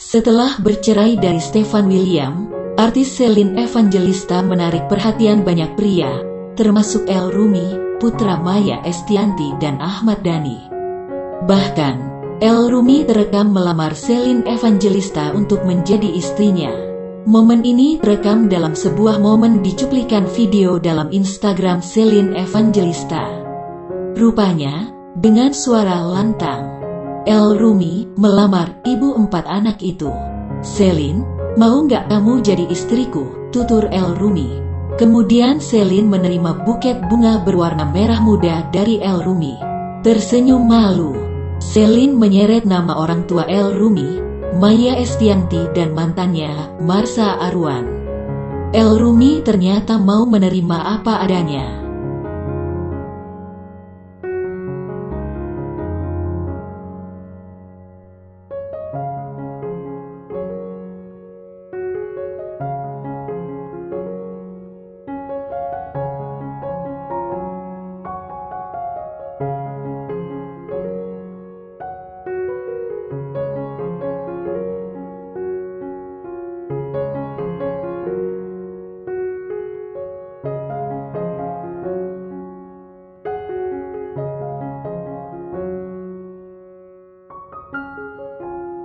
Setelah bercerai dari Stefan William, artis Shelin Evangelista menarik perhatian banyak pria, termasuk El Rumi, putra Maya Estianty dan Ahmad Dhani. Bahkan, El Rumi terekam melamar Shelin Evangelista untuk menjadi istrinya. Momen ini terekam dalam sebuah momen di cuplikan video dalam Instagram Shelin Evangelista. Rupanya, dengan suara lantang, El Rumi melamar ibu 4 anak itu. "Shelin, mau nggak kamu jadi istriku?" tutur El Rumi. Kemudian Shelin menerima buket bunga berwarna merah muda dari El Rumi. Tersenyum malu, Shelin menyeret nama orang tua El Rumi, Maya Estianty dan mantannya, Marsha Arwan. El Rumi ternyata mau menerima apa adanya.